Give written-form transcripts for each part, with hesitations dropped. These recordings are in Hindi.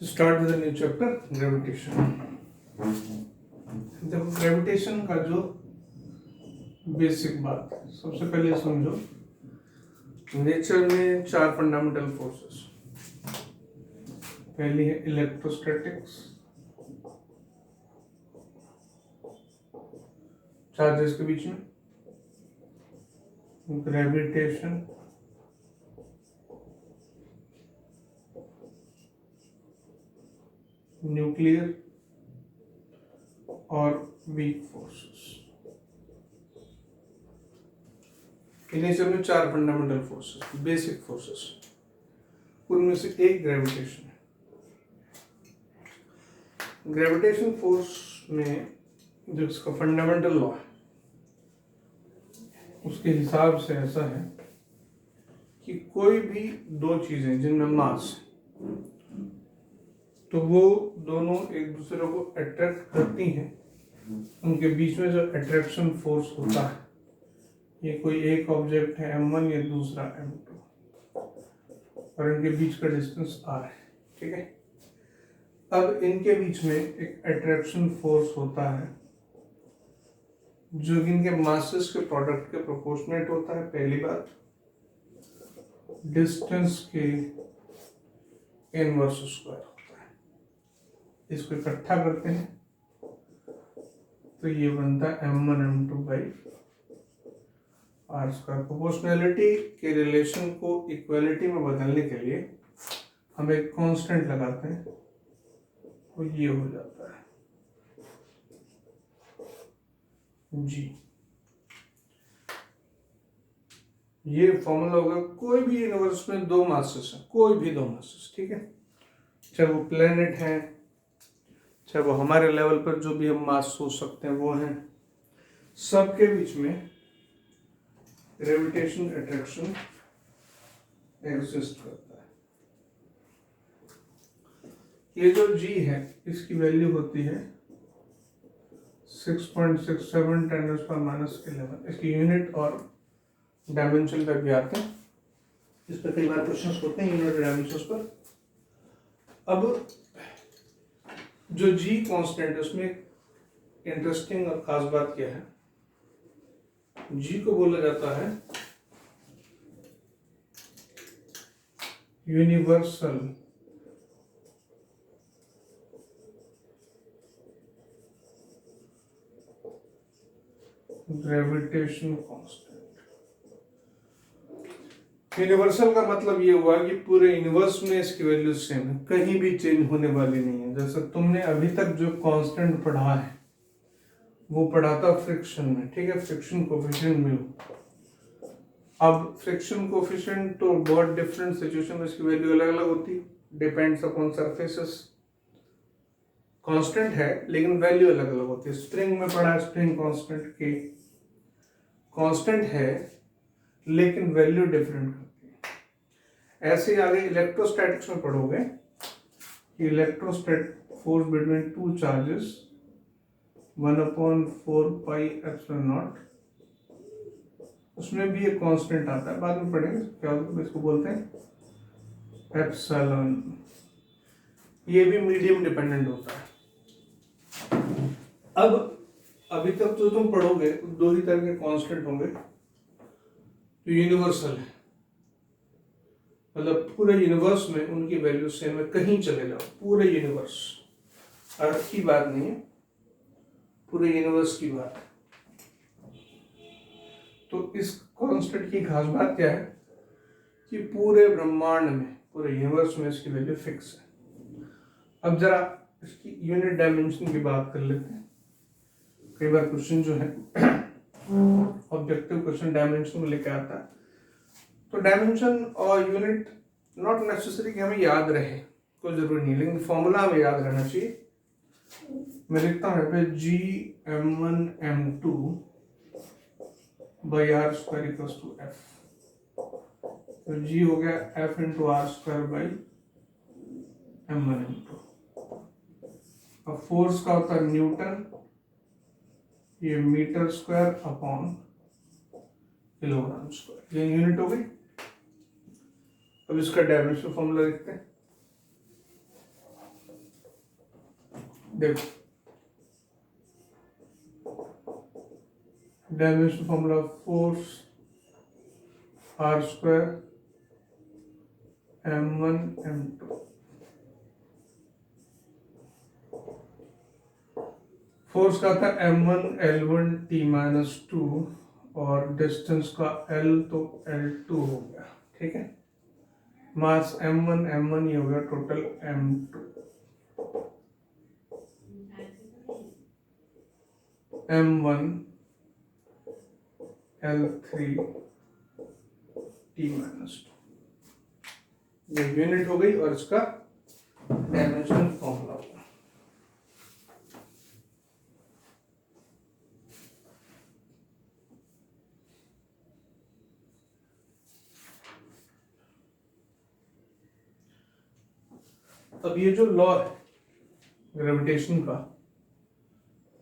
Start with new chapter gravitation. देखो ग्रेविटेशन का जो बेसिक बात है, सबसे पहले समझो नेचर में चार फंडामेंटल फोर्सेस। पहली है इलेक्ट्रोस्टैटिक्स, चार्जेस के बीच में, ग्रेविटेशन, न्यूक्लियर और वीक फोर्सेस। नेचर में चार फंडामेंटल फोर्सेस, बेसिक फोर्सेस, उनमें से एक ग्रेविटेशन है। ग्रेविटेशन फोर्स में जो इसका फंडामेंटल लॉ है उसके हिसाब से ऐसा है कि कोई भी दो चीजें जिनमें मास तो वो दोनों एक दूसरे को अट्रैक्ट करती हैं, उनके बीच में जो अट्रैक्शन फोर्स होता है, ये कोई एक ऑब्जेक्ट है m1 या दूसरा m2 और इनके बीच का डिस्टेंस r है, ठीक है। अब इनके बीच में एक अट्रैक्शन फोर्स होता है जो इनके मासेस के प्रोडक्ट के प्रोपोर्शनेट होता है। पहली बात, डिस्टेंस के इनवर्स स्क्वायर होता है। इसको इकट्ठा करते हैं तो ये बनता है m1 m2 by r square. Proportionality के रिलेशन को इक्वलिटी में बदलने के लिए हम एक कांस्टेंट लगाते हैं तो ये हो जाता है जी। ये फॉर्मूला होगा कोई भी यूनिवर्स में दो मासेस हैं, कोई भी दो मासेस, ठीक है, चाहे वो प्लेनेट है, चाहे वो हमारे लेवल पर जो भी हम मास सोच सकते हैं वो हैं, सबके बीच में ग्रेविटेशन अट्रैक्शन एग्जिस्ट करता है। ये जो g है इसकी वैल्यू होती है 6.67 × 10⁻11। इसकी यूनिट और डायमेंशन पर भी आते हैं, इस पर कई बार क्वेश्चंस होते हैं यूनिट डायमेंशंस पर। अब जो g कांस्टेंट है उसमें इंटरेस्टिंग और खास बात क्या है, g को बोला जाता है यूनिवर्सल ग्रेविटेशन कांस्टेंट। यूनिवर्सल का मतलब ये हुआ कि पूरे यूनिवर्स में इसकी वैल्यू सेम है, कहीं भी चेंज होने वाली नहीं है। जैसे तुमने अभी तक जो कांस्टेंट पढ़ा है वो पढ़ा था फ्रिक्शन में, ठीक है, फ्रिक्शन कोफिशिएंट म्यू। अब फ्रिक्शन कोफिशिएंट तो बहुत डिफरेंट सिचुएशन में इसकी वैल्यू अलग अलग होती है, डिपेंड्स अपॉन सरफेसेस। कांस्टेंट है लेकिन वैल्यू अलग अलग होती है। स्प्रिंग में पढ़ा स्प्रिंग कांस्टेंट के, कांस्टेंट है लेकिन वैल्यू डिफरेंट होती है। ऐसे ही आगे इलेक्ट्रोस्टैटिक्स में पढ़ोगे कि electrostatic force between two charges 1/4 pi epsilon not, उसमें भी एक कांस्टेंट आता है, बाद में पढ़ेंगे क्या होता है, इसको बोलते हैं एप्सिलॉन। ये भी मीडियम डिपेंडेंट होता है। अब अभी तक तो तुम पढ़ोगे दो ही तरह के कांस्टेंट होंगे जो यूनिवर्सल है, मतलब पूरे यूनिवर्स में उनकी वैल्यू सेम है, कहीं चले जाओ पूरे यूनिवर्स, अर्थ की बात नहीं है, पूरे यूनिवर्स की बात है। तो इस कांस्टेंट की खास बात क्या है कि पूरे ब्रह्मांड में, पूरे यूनिवर्स में इसकी वैल्यू फिक्स है। अब जरा इसकी यूनिट डायमेंशन की बात कर लेते हैं। कई बार क्वेश्चन जो है ऑब्जेक्टिव क्वेश्चन डायमेंशन में लेके आता है, तो डायमेंशन और यूनिट नॉट नेसेसरी कि हमें याद रहे, कोई जरूरी नहीं, लेकिन फॉर्मूला हमें याद रहना चाहिए। मैं लिखता हूँ यहाँ पे g m1 m2 by r square equals to f। तो g हो गया f into R square by m1 m2। अब फोर्स का होता है न्यूटन, ये metre square upon kilogram square, ये यूनिट हो गई। अब इसका डायमेंशन फॉर्मूला लिखते हैं, देखो dimension formula force r² m1 m2। Force का था m1 l1 t-2 और डिस्टेंस का l तो l2 हो गया, ठीक है। मास m1 ये हो गया total m2, m1 l3 t-2 ये यूनिट हो गई और इसका डायमेंशन फॉर्मूला होगा। अब ये जो लॉ है ग्रेविटेशन का,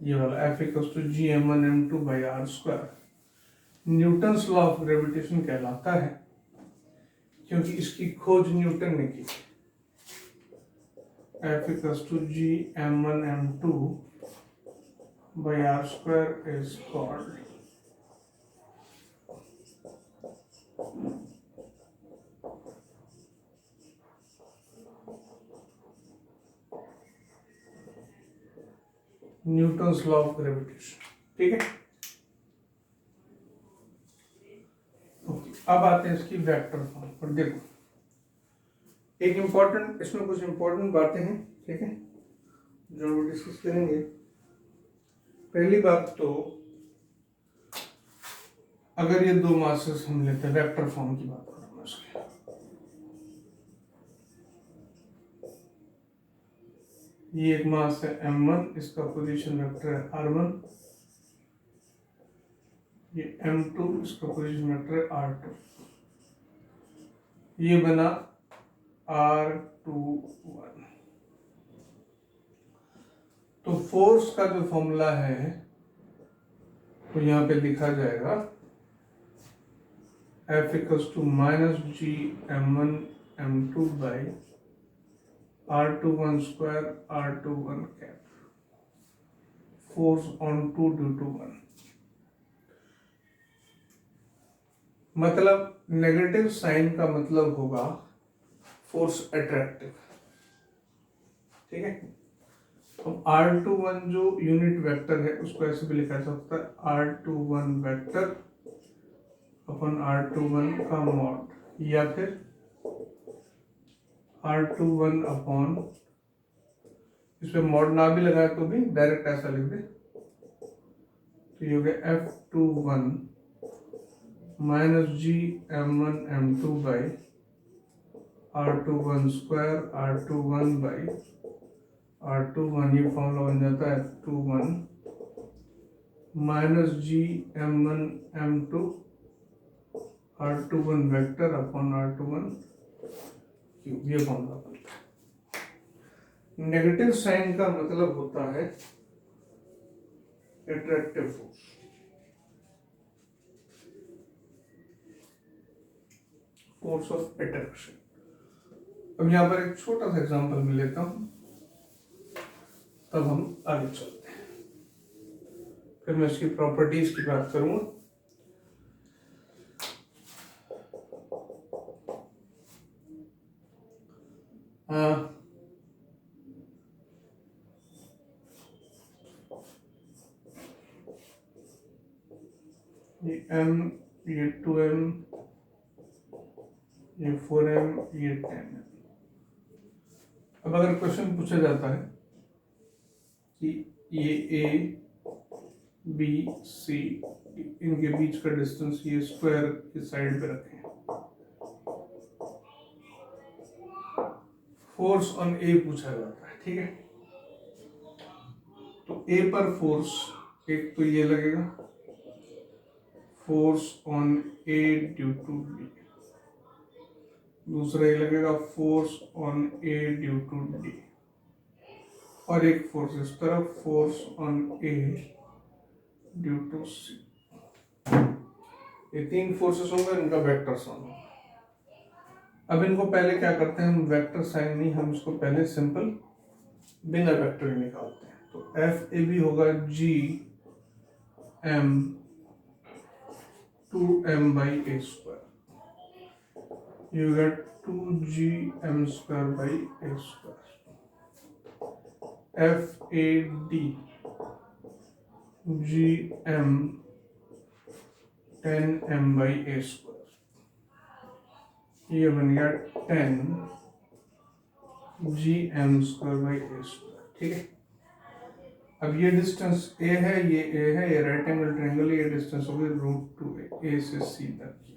ये वाला F equals to g m1m2/r², Newton's law of gravitation कहलाता है क्योंकि इसकी खोज न्यूटन ने की। F equals to g m1m2/r² is called Newton's law of gravitation, ठीक है। अब आते हैं इसकी वेक्टर फॉर्म पर। देखो एक इम्पोर्टेंट, इसमें कुछ इम्पोर्टेंट बातें हैं, ठीक है, जो हम डिस्कस करेंगे। पहली बात तो अगर ये दो मासेस हम लेते हैं, वेक्टर फॉर्म की बात करूंगा इसके, ये एक मास है m1, इसका पोजीशन वेक्टर है r1, ये m2, इसका पोजीशन वेक्टर है r2, ये बना r21। तो फोर्स का जो फॉर्मूला है तो यहाँ पे लिखा जाएगा F equals to -g m1m2/r21² r21 cap, force on 2 due to 1। मतलब नेगेटिव साइन का मतलब होगा फोर्स अट्रैक्टिव, ठीक है। तो r21 जो यूनिट वेक्टर है उसको ऐसे भी लिखा जा सकता है r21 वेक्टर अपन r21 का मॉड, या फिर r21 अपॉन, इसमें मॉड ना भी लगाए तो भी डायरेक्ट ऐसा लिख दे, तो ये हो गया F21 -g m1m2/r21² r21/r21, ये फॉर्मूला बन जाता है F21 -g m1m2 r21 vector upon r21 cube, ये फॉर्मूला बनता है। नेगेटिव साइन का मतलब होता है attractive force, force of attraction. अब यहाँ पर एक छोटा सा एग्जांपल मैं लेता हूं, तब हम आगे चलते हैं, फिर मैं इसकी प्रॉपर्टीज की बात करूंगा। ये m, ये 2m, ये 4m, ये 10m। अब अगर क्वेश्चन पूछा जाता है कि ये A, B, C, इनके बीच का डिस्टेंस ये स्क्वायर की साइड पे रखें, फोर्स ऑन A पूछा जाता है, ठीक है। तो A पर फोर्स, एक तो ये लगेगा force on A due to B, दूसरा ये लगेगा force on A due to D, और एक फोर्स इस तरफ force on A due to C। ये तीन फोर्सेस होंगे, इनका वेक्टर साइन होगा। अब इनको पहले क्या करते हैं हम, वेक्टर साइन नहीं, हम इसको पहले सिंपल बिना वेक्टर निकालते हैं। तो एफ ए बी होगा G M 2m by a square. You get 2gm square by a square. FAD gm 10m by a square. ये बन गया 10 gm square by a square. ठीक है, अब ये डिस्टेंस a है, ये a है, ये राइट एंगल ट्रायंगल, ये डिस्टेंस होगी √2a, a से c तक की।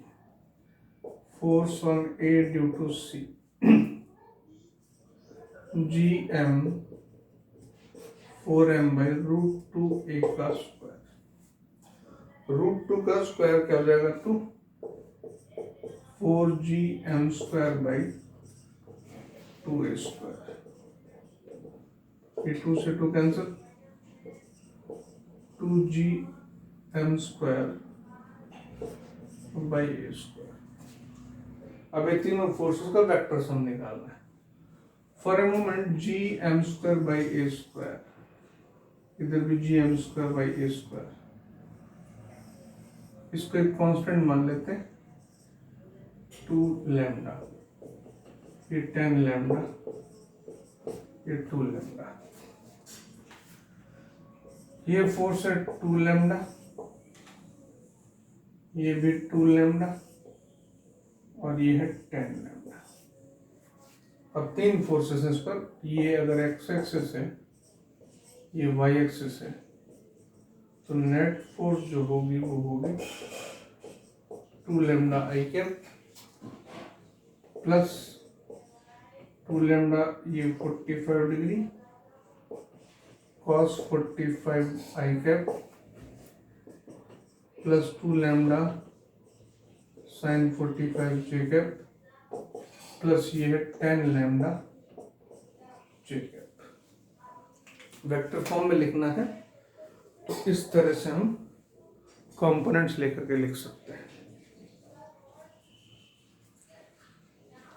Force on a due to c gm 4m by √2a का स्क्वायर। √2 का स्क्वायर क्या हो जाएगा तो 4gm square by 2a square. ये 2 से 2 cancel, 2gm square by a square. अब ये तीनों फोर्सेस का वेक्टर सम निकालना है। For a moment G M square by A square, इधर भी G M square by A square, इसको एक कांस्टेंट मान लेते हैं 2 लैम्डा, ये 10 लैम्डा, ये 2 लैम्डा। ये फोर्स है 2 लैम्डा, ये भी 2 लैम्डा और ये है 10 लैम्डा। अब तीन फोर्सेस हैं इस पर, ये अगर एक्स एक्सिस है, ये वाई एक्सिस है, तो नेट फोर्स जो होगी वो होगी 2 लैम्डा आई कैप प्लस 2 लैम्डा ये 45 डिग्री cos 45 आई कैप प्लस 2 लैम्डा sin 45 जे कैप प्लस ये है 10 लैम्डा जे कैप। वेक्टर फॉर्म में लिखना है तो इस तरह से हम कंपोनेंट्स लेकर के लिख सकते हैं।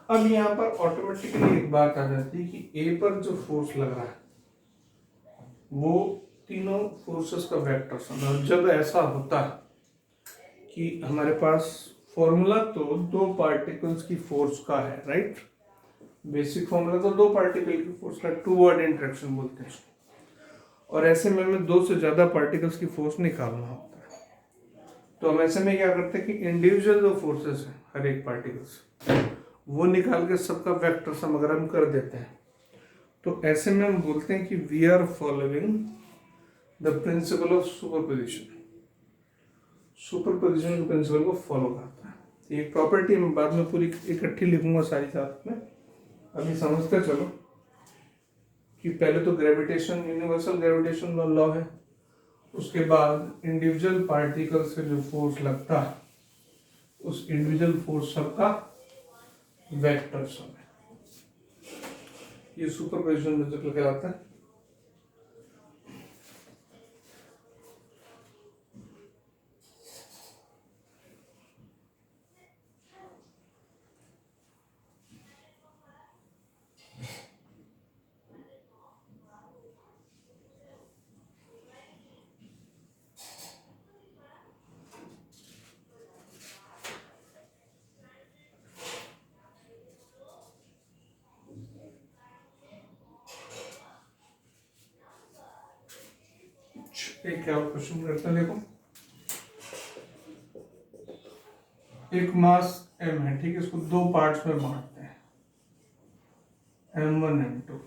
अब यहाँ पर ऑटोमेटिकली एक बात आ जाती है कि ए पर जो फोर्स लग रहा है वो तीनों फोर्सेस का वेक्टर सम है। जब ऐसा होता है कि हमारे पास फॉर्मूला तो दो पार्टिकल्स की फोर्स का है, राइट, बेसिक फॉर्मूला तो दो पार्टिकल की फोर्स का, टू वर्ड इंटरेक्शन बोलते हैं इसको। और ऐसे में हमें दो से ज्यादा पार्टिकल्स की फोर्स निकालना होता है, तो हम ऐसे में क्या करते हैं कि इंडिविजुअल जो फोर्सेस हैं हर एक पार्टिकल्स वो निकाल के सबका वेक्टर सम अगर हम कर देते हैं तो ऐसे में हम बोलते हैं कि we are following the principle of superposition. Superposition के प्रिंसिपल को फॉलो करता है। एक प्रॉपर्टी मैं बाद में पूरी इकट्ठी लिखूंगा सारी साथ में, अभी समझते चलो कि पहले तो ग्रेविटेशन, यूनिवर्सल ग्रेविटेशन लॉ है, उसके बाद इंडिविजुअल पार्टिकल से जो फोर्स लगता है उस इंडिविजुअल फोर्स सबका वेक्टर सम है। ये सुपरपोजिशन प्रिंसिपल कहलाता है। एक क्या क्वेश्चन करते हैं, देखो एक मास m है, ठीक है, इसको दो पार्ट्स में बांटते हैं m1 m2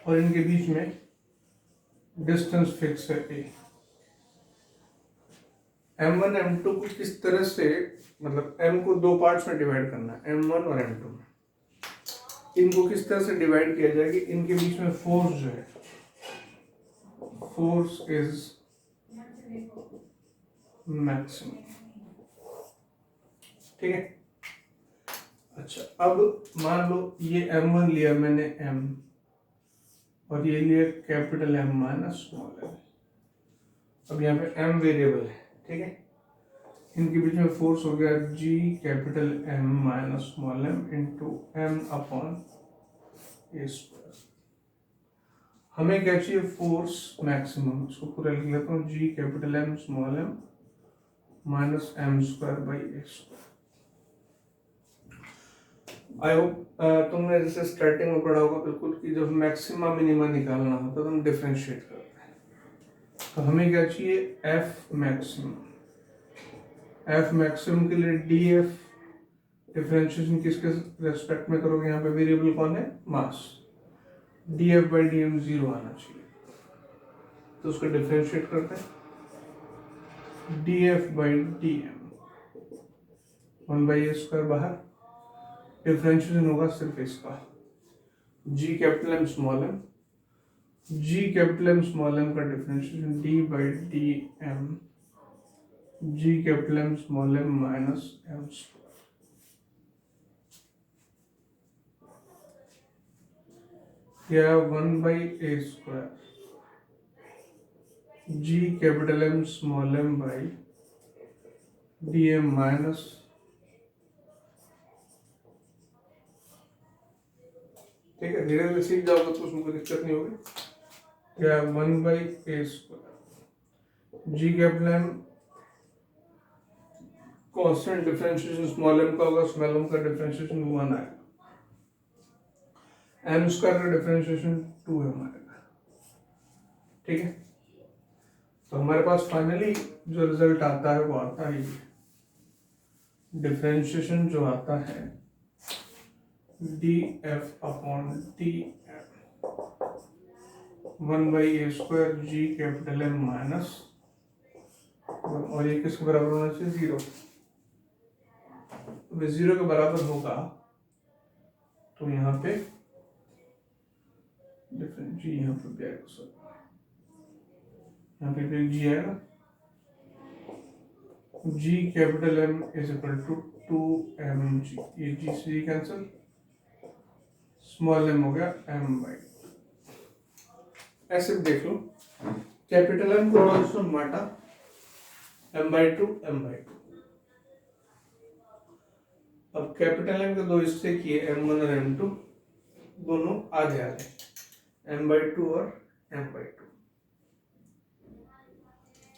और इनके बीच में डिस्टेंस फिक्स है a। m1 m2 को किस तरह से, मतलब m को दो पार्ट्स में डिवाइड करना है, m1 और m2 में, इनको किस तरह से डिवाइड किया जाएगा, इनके बीच में फोर्स जो है, फोर्स इज मैक्सिमम, ठीक है। अच्छा, अब मान लो ये m1 लिया मैंने m और ये लिया capital M minus small m। अब यहाँ पे m वेरिएबल है, ठीक है, इनके बीच में फोर्स हो गया G capital M minus small m into m upon a square. हमें क्या चाहिए, फोर्स मैक्सिमम। उसको पूरा लिख लेता हूँ, G capital M small M minus M square by A square. I hope तुमने जैसे स्टार्टिंग में पढ़ा होगा बिल्कुल कि जब मैक्सिमा मिनिमा निकालना होता है तो हम डिफरेंशिएट करते हैं। तो हमें क्या चाहिए, एफ मैक्सिमम। एफ मैक्सिमम के लिए डी एफ डिफरेंशिएशन किसके रेस्पेक्ट में करोगे, यहाँ पे वेरिएबल कौन है, mass. D F by D M 0 आना चाहिए, तो उसको डिफरेंशिएट करते हैं। D F by D M 1 by A square बाहर, डिफरेंशिएशन होगा सिर्फ इसका, G capital M small M. G capital M small M का differentiation D by D M G capital M small M minus M square. यह 1 by A square G capital M small M by D M minus, ठीक है, धीरे धीरे सीख जाओगे तो उसमें कोई दिक्कत नहीं होगी। क्या 1 by A square G capital M constant differentiation small M का होगा, स्मॉल एम का डिफरेंशिएशन 1 आएगा, एम स्क्वायर का डिफरेंशिएशन 2m आएगा, ठीक है। तो हमारे पास फाइनली जो रिजल्ट आता है वो आता है डिफरेंशिएशन जो आता है D F upon D M 1 by A square G capital M minus, और ये किसके बराबर होना चाहिए, 0। तो 0 के बराबर होगा तो यहाँ पे डिफरेंट जी यहाँ पे भी आएगा, सर यहाँ पे जी आएगा, G capital M is equal to 2m G, ये जी से जी कैंसिल, स्मॉल एम हो गया m बाई। ऐसे देख लो, कैपिटल एम को दोस्तों बांटा m बाई 2 m बाई 2। अब कैपिटल एम के दो हिस्से किए, m1 और m2, दोनों आधे आधे, m बाई 2 और m बाई 2।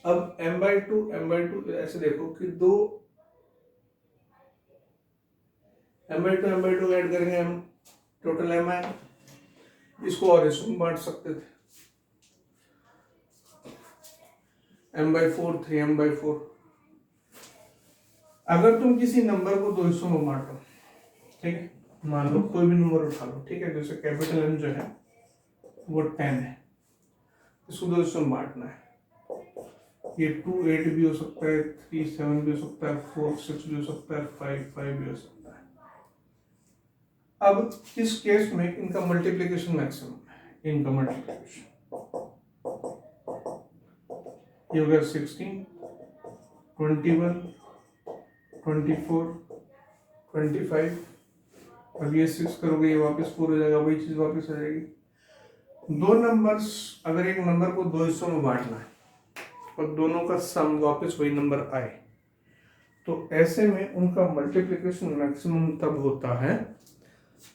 अब m बाई 2 ऐसे देखो कि दो m बाई 2 ऐड करेंगे, हम टोटल m आएगा। इसको और इसको बांट सकते थे, m बाई 4 3m बाई 4। अगर तुम किसी नंबर को दो हिस्सों में बांटो, ठीक है, मान लो कोई भी नंबर उठा लो, ठीक है, जैसे कैपिटल M जो है वो 10 है, इसको दो हिस्सों में बांटना है। ये 2 8 भी हो सकता है, 3 7 भी हो सकता है, 4 6 भी हो सकता है, 5 5 भी हो सकता है। अब इस केस में इनका मल्टीप्लिकेशन मैक्सिमम है, इनका मल्टीप्लिकेशन ये हो गया 16 21 24 25। अब ये 6 करोगे ये वापस 4 हो जाएगा, वही चीज वापस आ जाएगी। दो नंबर्स, अगर एक नंबर को दो हिस्सों में बांटना है और दोनों का सम वापस वही नंबर आए, तो ऐसे में उनका मल्टीप्लिकेशन मैक्सिमम तब होता है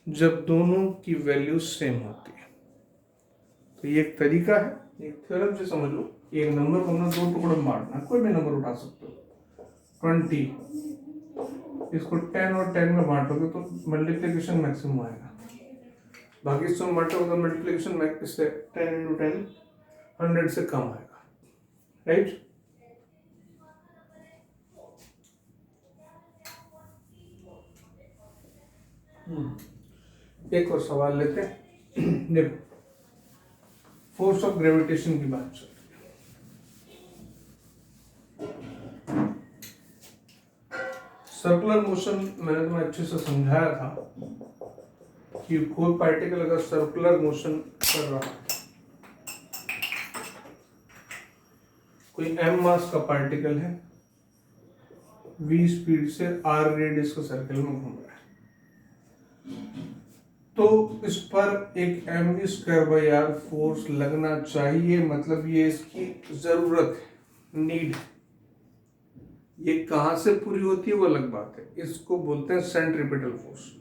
जब दोनों की वैल्यू सेम होती है। तो ये एक तरीका है, एक थ्योरम से समझ लो। एक नंबर को ना दो टुकड़ों में बांटना, कोई भी नंबर उठा सकते हो, 20, इसको 10 और 10 में बांटोगे तो मल्टीप्लिकेशन मैक्सिमम आएगा। बाकी सब बांटोगे तो मल्टीप्लिकेशन इससे 10 इंटू 10 100 से कम आएगा, राइट। एक और सवाल लेते हैं। देखो, फोर्स ऑफ ग्रेविटेशन की बात चल रही है। सर्कुलर मोशन मैंने तुम्हें अच्छे से समझाया था कि कोई पार्टिकल अगर सर्कुलर मोशन कर रहा है, कोई m मास का पार्टिकल है, v स्पीड से r रेडियस के सर्कल में घूम रहा है, तो इस पर एक mv square by r force लगना चाहिए। मतलब ये इसकी जरूरत है, नीड। ये कहां से पूरी होती है वो अलग बात है, इसको बोलते हैं सेंट्रीपिटल फोर्स।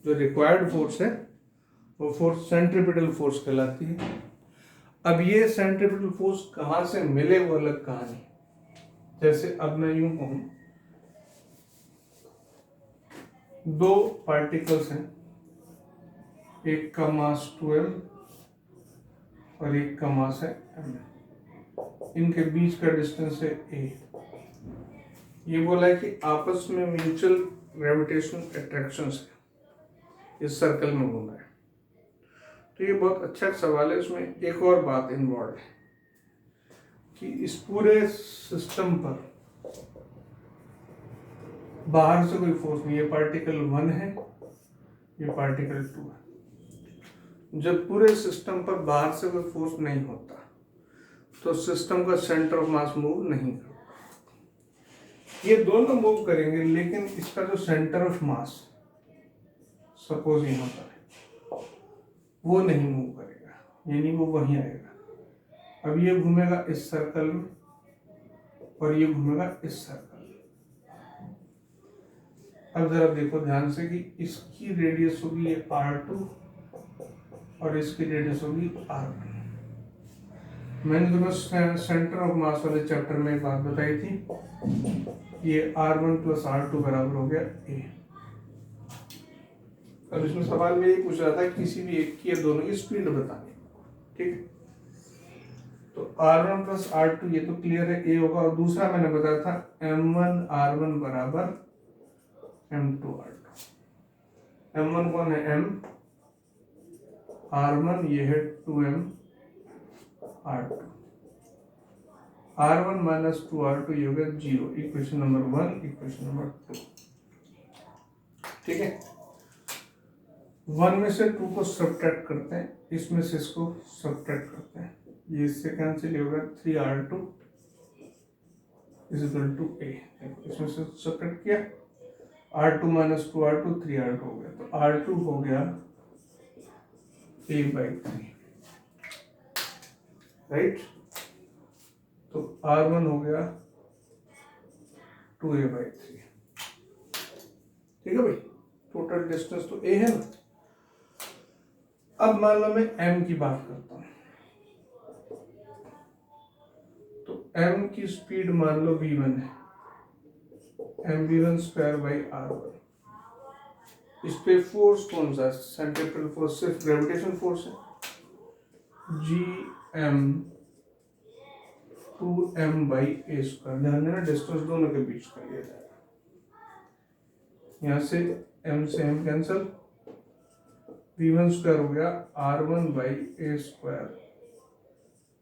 जो रिक्वायर्ड फोर्स है वो फोर्स सेंट्रीपिटल फोर्स कहलाती है। अब ये सेंट्रीफ्यूगल फोर्स कहाँ से मिले वो अलग कहानी। जैसे अब मैं यूं कहूं, दो पार्टिकल्स हैं, एक का मास 2m और एक का मास है m, इनके बीच का डिस्टेंस है a। ये बोला है कि आपस में म्यूचुअल ग्रेविटेशनल अट्रैक्शन है, इस सर्कल में घूम रहा है। तो ये बहुत अच्छा सवाल है। इसमें एक और बात इन्वॉल्व है कि इस पूरे सिस्टम पर बाहर से कोई फोर्स नहीं, ये पार्टिकल 1 है, ये पार्टिकल 2 है। जब पूरे सिस्टम पर बाहर से कोई फोर्स नहीं होता तो सिस्टम का सेंटर ऑफ मास मूव नहीं करता। ये दोनों मूव करेंगे, लेकिन इसका जो सेंटर ऑफ मास सपोज यहाँ पर है, वो नहीं मूव करेगा, यानी वो वहीं आएगा। अब ये घूमेगा इस सर्कल में और ये घूमेगा इस सर्कल में। अब जरा देखो ध्यान से कि इसकी रेडियस होगी ये R2 और इसकी रेडियस होगी R1। मैंने तुम्हें सेंटर ऑफ मास वाले चैप्टर में एक बात बताई थी, ये R1 + R2 बराबर हो गया A। अब इसमें सवाल में ये पूछ रहा था किसी भी एक की या दोनों की स्पीड बतानी, ठीक। तो R1 + R2 ये तो क्लियर है, A होगा। और दूसरा मैंने बताया था M1 R1 बराबर M2 R2। M1 कौन है, M, R1 ये है 2M R2। R1 - 2R2 ये हो गया 0। इक्वेशन नंबर 1, इक्वेशन नंबर 2, ठीक है। 1 में से 2 को सब्ट्रैक्ट करते हैं, इसमें से इसको सब्ट्रैक्ट करते हैं, ये इससे कैंसिल होगा 3R2 = A। इसमें से सब्ट्रैक्ट किया, R2 - 2R2 3R2 हो गया, तो R2 हो गया A/3, राइट। तो R1 हो गया 2A/3, ठीक है भाई। टोटल डिस्टेंस तो A है ना। अब मान लो मैं M की बात करता हूं, तो M की स्पीड मान लो v1 है, mv1/r1। इस पे फोर्स कौन सा है, सेंट्रीफ्यूगल फोर्स, सिर्फ ग्रेविटेशन फोर्स है, gm 2m/a²। ध्यान देना डिस्टेंस दोनों के बीच का लिया जाएगा। यहां से m से m कैंसल, v1² हो गया r1/a²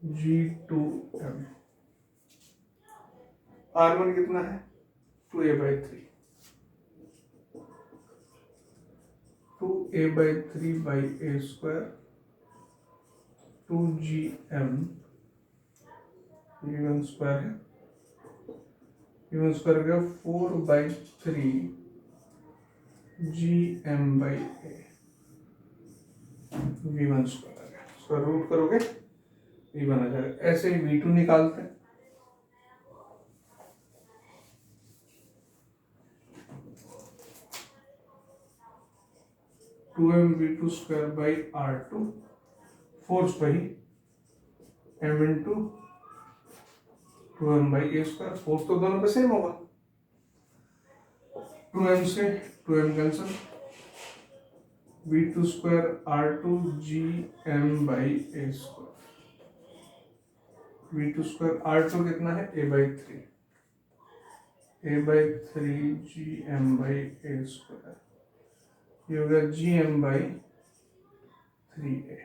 g2m। r1 कितना है 2a/3, 2a/3/a² 2gm v1² है, v1² हो गया 4/3 gm/a। v1² आ गया, इसका रूट करोगे v1 आ जाएगा। ऐसे ही v2 निकालते हैं, (2mv2²/r2) फोर्स वही m × 2m/a²। फोर्स तो दोनों पे सेम होगा, 2m से 2m cancel, v2² r2 gm/a²। v2² r2 कितना है a/3, a/3 gm/a², ये हो गया gm/3a।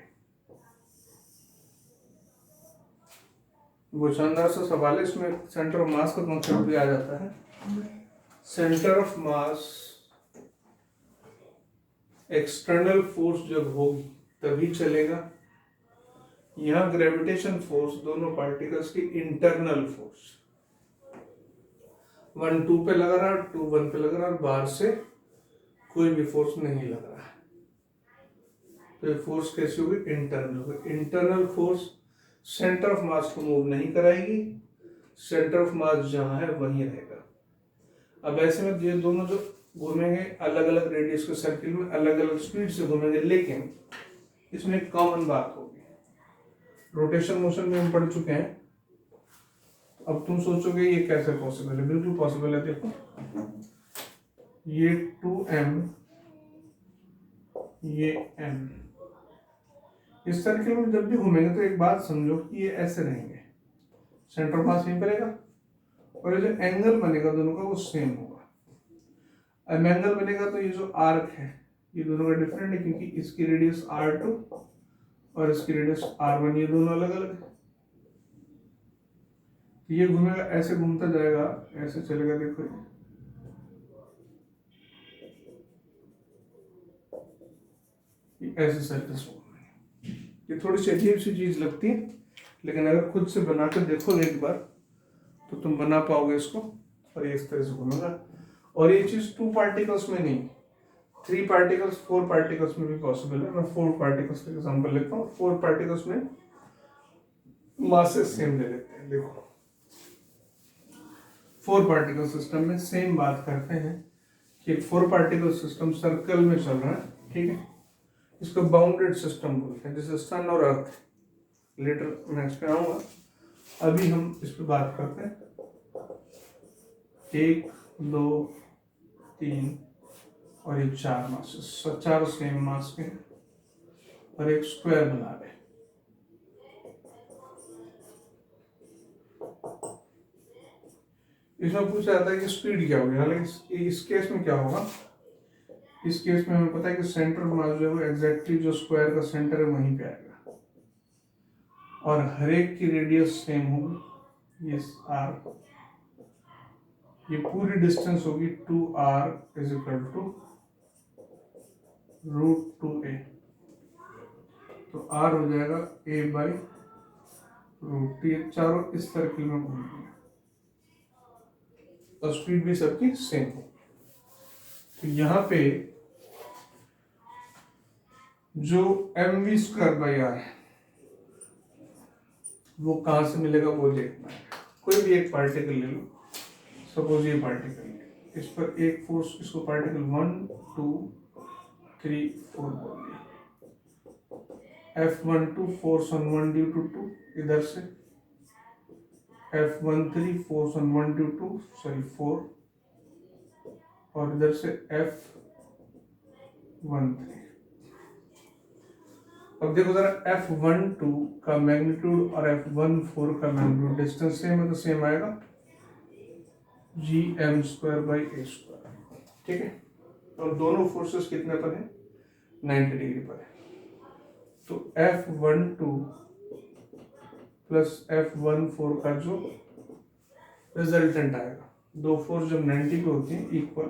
वो शानदार सा सवाल है, इसमें सेंटर ऑफ मास का कॉन्सेप्ट भी आ जाता है। Centre of mass external force जब होगी तभी चलेगा। यहाँ ग्रेविटेशन फोर्स दोनों पार्टिकल्स की इंटरनल फोर्स, 1 2 पे लग रहा है, 2 1 पे लग रहा है, बाहर से कोई भी फोर्स नहीं लग रहा है। तो ये फोर्स कैसी होगी, इंटरनल होगी। Internal force centre of mass को मूव नहीं कराएगी, सेंटर ऑफ मास जहां है वहीं रहेगा। अब ऐसे में ये दोनों जो घूमेंगे अलग अलग रेडियस के सर्किल में अलग अलग स्पीड से घूमेंगे, लेकिन इसमें एक कॉमन बात होगी, रोटेशन मोशन में हम पढ़ चुके हैं। अब तुम सोचोगे ये कैसे पॉसिबल है, बिल्कुल पॉसिबल है। देखो ये 2m, ये m, इस सर्किल में जब भी घूमेंगे तो एक बात समझो कि ये ऐसे रहेंगे, सेंटर ऑफ मास यहीं पर रहेगा, और ये जो एंगल बनेगा दोनों का वो सेम होगा। अब एंगल बनेगा तो ये जो आर्क है ये दोनों का डिफरेंट है, क्योंकि इसकी रेडियस r2 और इसकी रेडियस r1, ये दोनों अलग अलग है। ये घूमेगा, ऐसे घूमता जाएगा, ऐसे चलेगा। देखो ये ऐसे सर्कल्स घूमेंगे। ये थोड़ी सी अजीब सी चीज लगती है, लेकिन अगर खुद से बनाकर देखो एक बार तो तुम बना पाओगे इसको। और ये इस तरह से घूमेगा, और ये चीज 2 पार्टिकल्स में नहीं, 3 पार्टिकल्स 4 पार्टिकल्स में भी पॉसिबल है। मैं 4 पार्टिकल्स का एग्जांपल लेता हूँ। 4 पार्टिकल्स में मासेस सेम ले लेते हैं। देखो 4 पार्टिकल सिस्टम में सेम बात करते हैं कि 4 पार्टिकल सिस्टम सर्कल में चल रहा है, ठीक है। इसको बाउंडेड सिस्टम बोलते हैं, जैसे सन और अर्थ। लेटर मैं इस पे आऊंगा, अभी हम इस पे बात करते हैं। 1 2 3 और ये 4 मासेस, चारों सेम मास के हैं और एक स्क्वायर बना रहे। इसमें पूछा जाता है कि स्पीड क्या होगी, हालांकि इस केस में क्या होगा, इस केस में हमें पता है कि सेंटर मास जो है एग्जैक्टली जो स्क्वायर का सेंटर है वहीं पे आएगा, और हर एक की रेडियस सेम होगी। ये r, ये पूरी डिस्टेंस होगी 2r is equal to √2a। तो r हो जाएगा a बाई √2। ये चारों इस सर्किल में घूमेंगे और स्पीड भी सबकी सेम है। तो यहाँ पे जो mv² r है वो कहाँ से मिलेगा वो देखना है। कोई भी एक पार्टिकल ले लो, सपोज ये पार्टिकल है, इस पर एक फोर्स, इसको पार्टिकल 1 2 3 4 बोल दिया। F12 force on 1 due to 2, इधर से F13 force on 1 due to 4, और इधर से F13। अब देखो जरा, F12 का मैग्नीट्यूड और F14 का मैग्नीट्यूड, डिस्टेंस सेम है तो सेम आएगा, gm²/a², ठीक है। और दोनों फोर्सेस कितने पर है, 90 डिग्री पर है। तो F12 प्लस F14 का जो रिजल्टेंट आएगा, दो फोर्स जब 90 पे होती है इक्वल,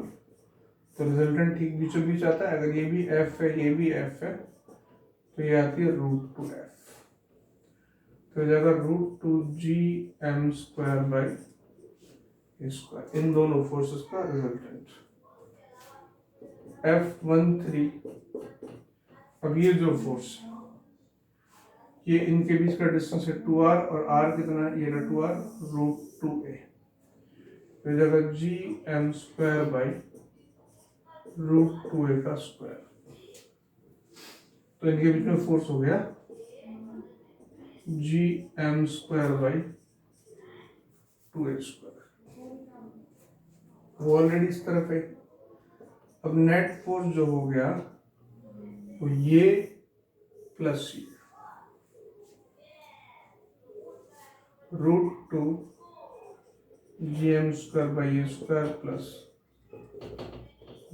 तो रिजल्टेंट ठीक बीचों बीच आता है। अगर ये भी F है ये भी F है तो ये आती है √2f। तो जाएगा √2gm²/a², इन दोनों फोर्सेस का रिजल्टेंट। F13, अब ये जो फोर्स, ये इनके बीच का डिस्टेंस है 2r, और r कितना है, ये 2r √2a। तो जाएगा gm²/√2a का स्क्वायर। तो इनके बीच में फोर्स हो गया gm²/2a²। वो ऑलरेडी इस तरफ है। अब नेट फोर्स जो हो गया वो ये प्लस ये √2 gm²/a² प्लस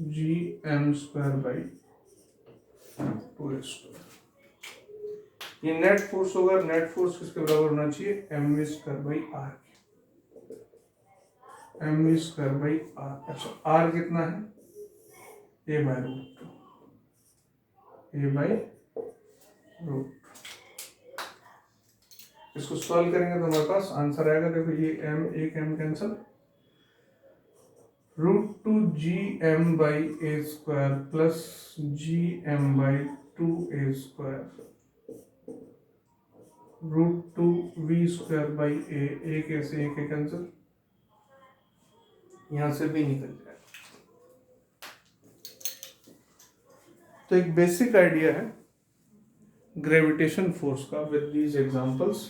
gm²/2a²। ये नेट फोर्स होगा। नेट फोर्स किसके बराबर होना चाहिए, mv²/r। mv²/r। अच्छा, r कितना है, a/√2, a/√2। इसको सॉल्व करेंगे तो हमारे पास आंसर आएगा। देखो ये m, एक m cancel, √2gm/a² plus gm/2a², √2v²/a, एक ऐसे एक कैंसिल, यहां से भी निकल जाएगा। तो एक बेसिक आइडिया है, ग्रेविटेशन फोर्स का विद दीज एग्जांपल्स.